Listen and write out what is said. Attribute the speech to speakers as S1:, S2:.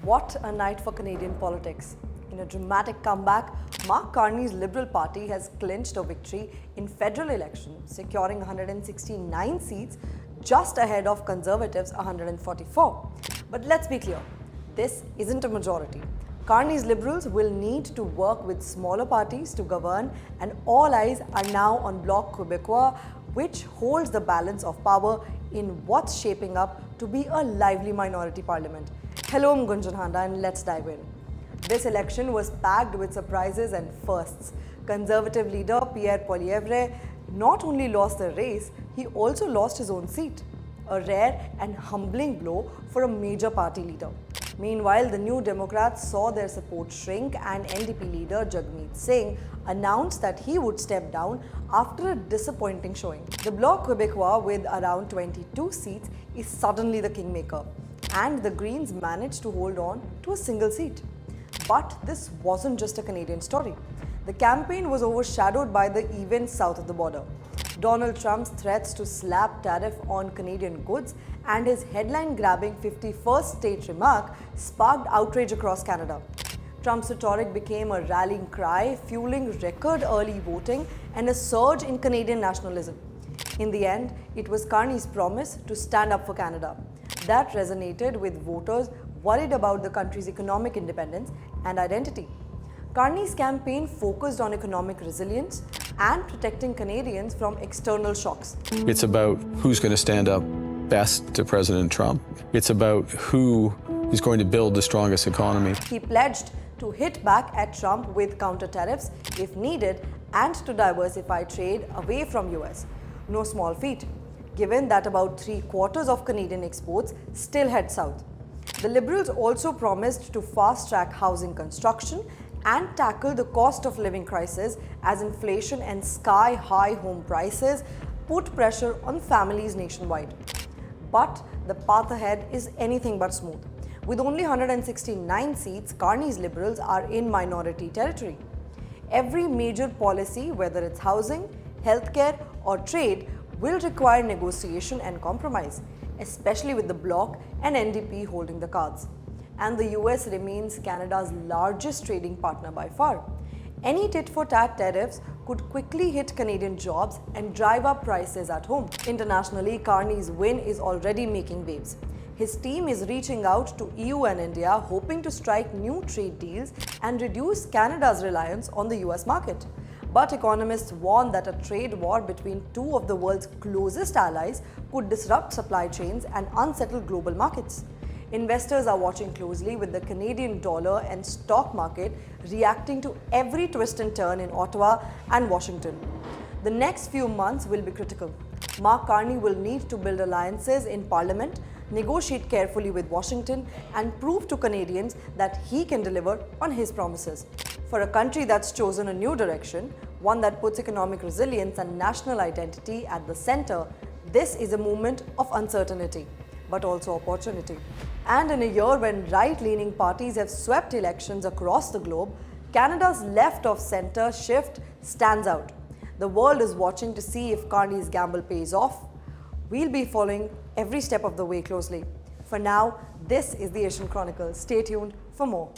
S1: What a night for Canadian politics. In a dramatic comeback, Mark Carney's Liberal Party has clinched a victory in federal elections, securing 169 seats, just ahead of Conservatives' 144. But let's be clear, this isn't a majority. Carney's Liberals will need to work with smaller parties to govern, and all eyes are now on Bloc Québécois, which holds the balance of power in what's shaping up to be a lively minority parliament. Hello, I'm Gunjan Handa, and let's dive in. This election was packed with surprises and firsts. Conservative leader Pierre Poilievre not only lost the race, he also lost his own seat. A rare and humbling blow for a major party leader. Meanwhile, the New Democrats saw their support shrink, and NDP leader Jagmeet Singh announced that he would step down after a disappointing showing. The Bloc Québécois, with around 22 seats, is suddenly the kingmaker, and the Greens managed to hold on to a single seat. But this wasn't just a Canadian story. The campaign was overshadowed by the events south of the border. Donald Trump's threats to slap tariff on Canadian goods and his headline-grabbing 51st state remark sparked outrage across Canada. Trump's rhetoric became a rallying cry, fueling record early voting and a surge in Canadian nationalism. In the end, it was Carney's promise to stand up for Canada that resonated with voters worried about the country's economic independence and identity. Carney's campaign focused on economic resilience and protecting Canadians from external shocks.
S2: It's about who's going to stand up best to President Trump. It's about who is going to build the strongest economy.
S1: He pledged to hit back at Trump with counter-tariffs if needed and to diversify trade away from US. No small feat, given that about 3/4 of Canadian exports still head south. The Liberals also promised to fast-track housing construction and tackle the cost of living crisis as inflation and sky-high home prices put pressure on families nationwide. But the path ahead is anything but smooth. With only 169 seats, Carney's Liberals are in minority territory. Every major policy, whether it's housing, healthcare, or trade, will require negotiation and compromise, especially with the Bloc and NDP holding the cards. And the US remains Canada's largest trading partner by far. Any tit-for-tat tariffs could quickly hit Canadian jobs and drive up prices at home. Internationally, Carney's win is already making waves. His team is reaching out to EU and India, hoping to strike new trade deals and reduce Canada's reliance on the US market. But economists warn that a trade war between two of the world's closest allies could disrupt supply chains and unsettle global markets. Investors are watching closely, with the Canadian dollar and stock market reacting to every twist and turn in Ottawa and Washington. The next few months will be critical. Mark Carney will need to build alliances in Parliament, negotiate carefully with Washington, and prove to Canadians that he can deliver on his promises. For a country that's chosen a new direction, one that puts economic resilience and national identity at the center, this is a moment of uncertainty, but also opportunity. And in a year when right-leaning parties have swept elections across the globe, Canada's left-of-centre shift stands out. The world is watching to see if Carney's gamble pays off. We'll be following every step of the way closely. For now, this is the Asian Chronicle. Stay tuned for more.